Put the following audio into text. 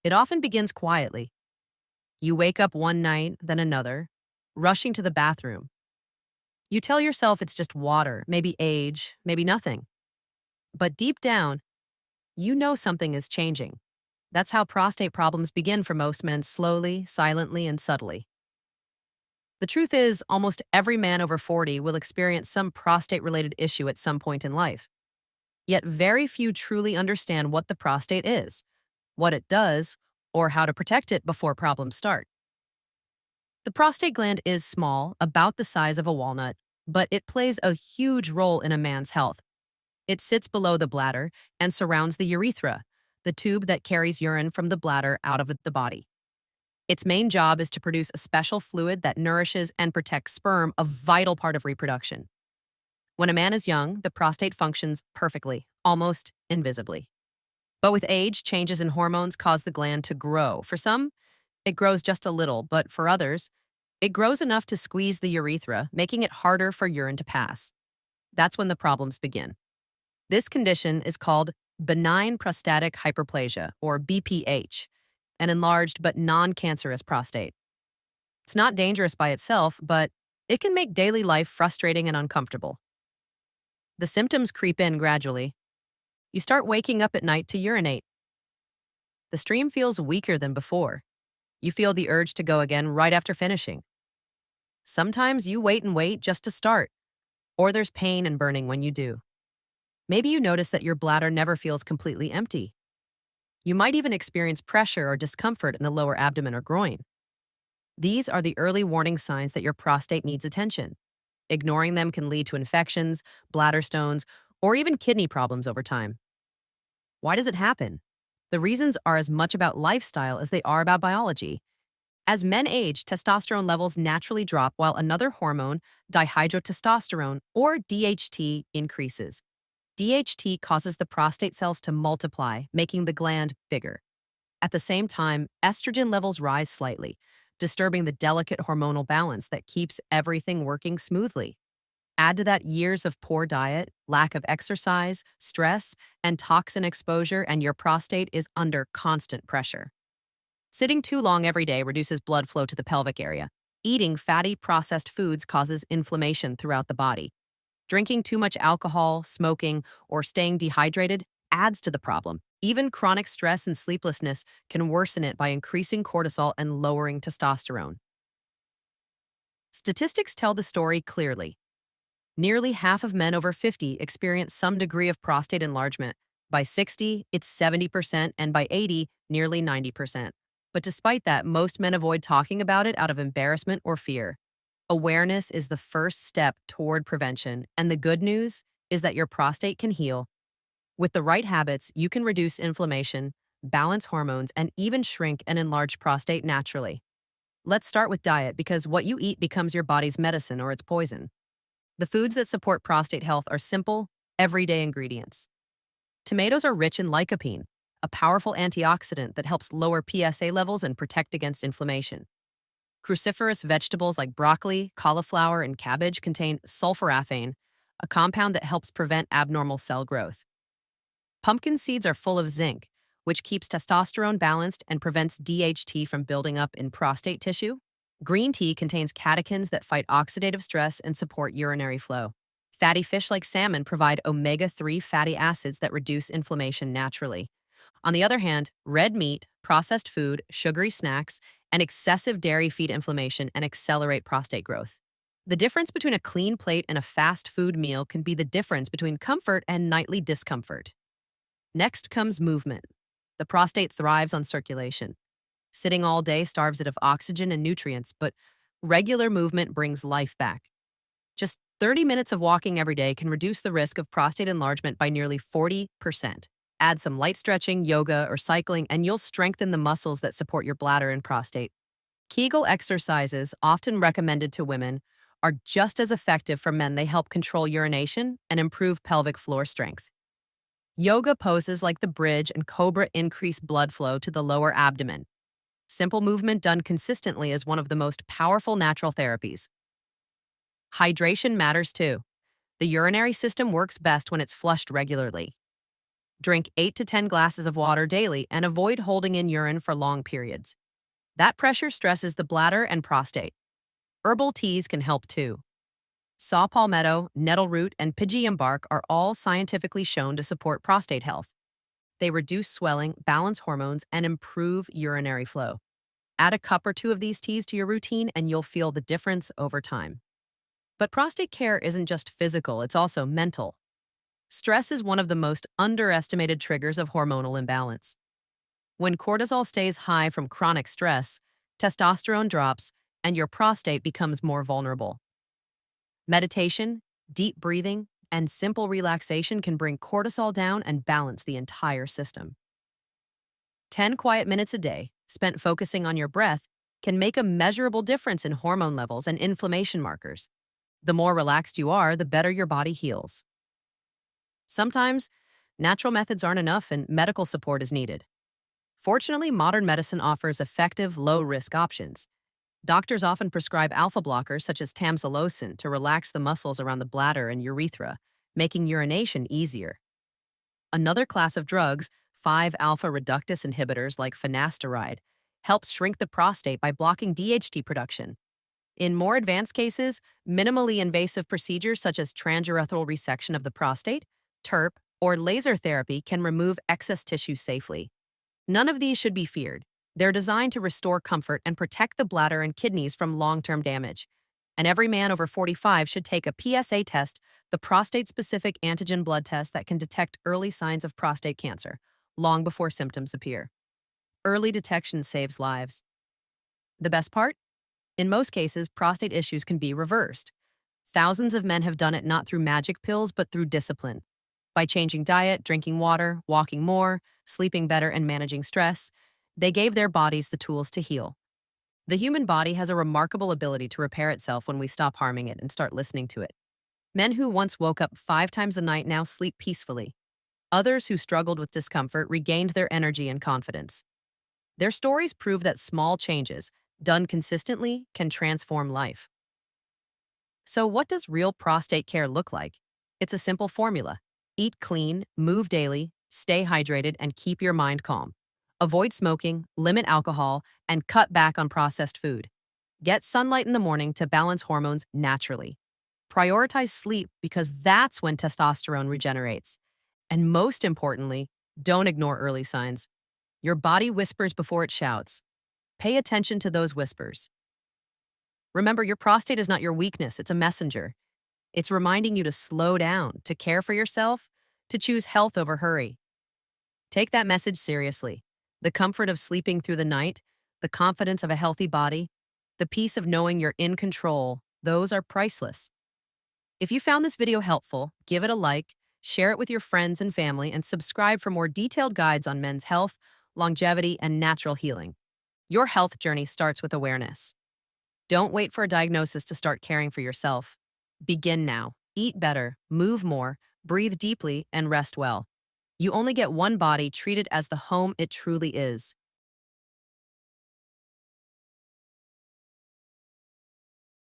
It often begins quietly. You wake up one night, then another, rushing to the bathroom. You tell yourself it's just water, maybe age, maybe nothing. But deep down, you know something is changing. That's how prostate problems begin for most men, slowly, silently, and subtly. The truth is, almost every man over 40 will experience some prostate related issue at some point in life. Yet very few truly understand what the prostate is, what it does, or how to protect it before problems start. The prostate gland is small, about the size of a walnut, but it plays a huge role in a man's health. It sits below the bladder and surrounds the urethra, the tube that carries urine from the bladder out of the body. Its main job is to produce a special fluid that nourishes and protects sperm, a vital part of reproduction. When a man is young, the prostate functions perfectly, almost invisibly. But with age, changes in hormones cause the gland to grow. For some, it grows just a little, but for others, it grows enough to squeeze the urethra, making it harder for urine to pass. That's when the problems begin. This condition is called benign prostatic hyperplasia, or BPH, an enlarged but non-cancerous prostate. It's not dangerous by itself, but it can make daily life frustrating and uncomfortable. The symptoms creep in gradually. You start waking up at night to urinate. The stream feels weaker than before. You feel the urge to go again right after finishing. Sometimes you wait and wait just to start, or there's pain and burning when you do. Maybe you notice that your bladder never feels completely empty. You might even experience pressure or discomfort in the lower abdomen or groin. These are the early warning signs that your prostate needs attention. Ignoring them can lead to infections, bladder stones, or even kidney problems over time. Why does it happen? The reasons are as much about lifestyle as they are about biology. As men age, testosterone levels naturally drop while another hormone, dihydrotestosterone, or DHT, increases. DHT causes the prostate cells to multiply, making the gland bigger. At the same time, estrogen levels rise slightly, disturbing the delicate hormonal balance that keeps everything working smoothly. Add to that years of poor diet, lack of exercise, stress, and toxin exposure, and your prostate is under constant pressure. Sitting too long every day reduces blood flow to the pelvic area. Eating fatty, processed foods causes inflammation throughout the body. Drinking too much alcohol, smoking, or staying dehydrated adds to the problem. Even chronic stress and sleeplessness can worsen it by increasing cortisol and lowering testosterone. Statistics tell the story clearly. Nearly half of men over 50 experience some degree of prostate enlargement. By 60, it's 70%, and by 80, nearly 90%. But despite that, most men avoid talking about it out of embarrassment or fear. Awareness is the first step toward prevention, and the good news is that your prostate can heal. With the right habits, you can reduce inflammation, balance hormones, and even shrink an enlarged prostate naturally. Let's start with diet, because what you eat becomes your body's medicine or its poison. The foods that support prostate health are simple, everyday ingredients. Tomatoes are rich in lycopene, a powerful antioxidant that helps lower PSA levels and protect against inflammation. Cruciferous vegetables like broccoli, cauliflower, and cabbage contain sulforaphane, a compound that helps prevent abnormal cell growth. Pumpkin seeds are full of zinc, which keeps testosterone balanced and prevents DHT from building up in prostate tissue. Green tea contains catechins that fight oxidative stress and support urinary flow. Fatty fish like salmon provide omega-3 fatty acids that reduce inflammation naturally. On the other hand, red meat, processed food, sugary snacks, and excessive dairy feed inflammation and accelerate prostate growth. The difference between a clean plate and a fast food meal can be the difference between comfort and nightly discomfort. Next comes movement. The prostate thrives on circulation. Sitting all day starves it of oxygen and nutrients, but regular movement brings life back. Just 30 minutes of walking every day can reduce the risk of prostate enlargement by nearly 40%. Add some light stretching, yoga, or cycling, and you'll strengthen the muscles that support your bladder and prostate. Kegel exercises, often recommended to women, are just as effective for men. They help control urination and improve pelvic floor strength. Yoga poses like the bridge and cobra increase blood flow to the lower abdomen. Simple movement done consistently is one of the most powerful natural therapies. Hydration matters too. The urinary system works best when it's flushed regularly. Drink 8 to 10 glasses of water daily and avoid holding in urine for long periods. That pressure stresses the bladder and prostate. Herbal teas can help too. Saw palmetto, nettle root, and pygeum bark are all scientifically shown to support prostate health. They reduce swelling, balance hormones, and improve urinary flow. Add a cup or two of these teas to your routine and you'll feel the difference over time. But prostate care isn't just physical, it's also mental. Stress is one of the most underestimated triggers of hormonal imbalance. When cortisol stays high from chronic stress, testosterone drops and your prostate becomes more vulnerable. Meditation, deep breathing, and simple relaxation can bring cortisol down and balance the entire system. 10 quiet minutes a day, spent focusing on your breath, can make a measurable difference in hormone levels and inflammation markers. The more relaxed you are, the better your body heals. Sometimes, natural methods aren't enough and medical support is needed. Fortunately, modern medicine offers effective, low-risk options. Doctors often prescribe alpha blockers such as tamsulosin to relax the muscles around the bladder and urethra, making urination easier. Another class of drugs, 5-alpha reductase inhibitors like finasteride, helps shrink the prostate by blocking DHT production. In more advanced cases, minimally invasive procedures such as transurethral resection of the prostate, TURP, or laser therapy can remove excess tissue safely. None of these should be feared. They're designed to restore comfort and protect the bladder and kidneys from long-term damage. And every man over 45 should take a PSA test, the prostate-specific antigen blood test that can detect early signs of prostate cancer, long before symptoms appear. Early detection saves lives. The best part? In most cases, prostate issues can be reversed. Thousands of men have done it not through magic pills, but through discipline. By changing diet, drinking water, walking more, sleeping better, and managing stress, they gave their bodies the tools to heal. The human body has a remarkable ability to repair itself when we stop harming it and start listening to it. Men who once woke up 5 times a night now sleep peacefully. Others who struggled with discomfort regained their energy and confidence. Their stories prove that small changes, done consistently, can transform life. So what does real prostate care look like? It's a simple formula. Eat clean, move daily, stay hydrated, and keep your mind calm. Avoid smoking, limit alcohol, and cut back on processed food. Get sunlight in the morning to balance hormones naturally. Prioritize sleep because that's when testosterone regenerates. And most importantly, don't ignore early signs. Your body whispers before it shouts. Pay attention to those whispers. Remember, your prostate is not your weakness, it's a messenger. It's reminding you to slow down, to care for yourself, to choose health over hurry. Take that message seriously. The comfort of sleeping through the night, the confidence of a healthy body, the peace of knowing you're in control, those are priceless. If you found this video helpful, give it a like, share it with your friends and family, and subscribe for more detailed guides on men's health, longevity, and natural healing. Your health journey starts with awareness. Don't wait for a diagnosis to start caring for yourself. Begin now. Eat better, move more, breathe deeply, and rest well. You only get one body. Treat it as the home it truly is.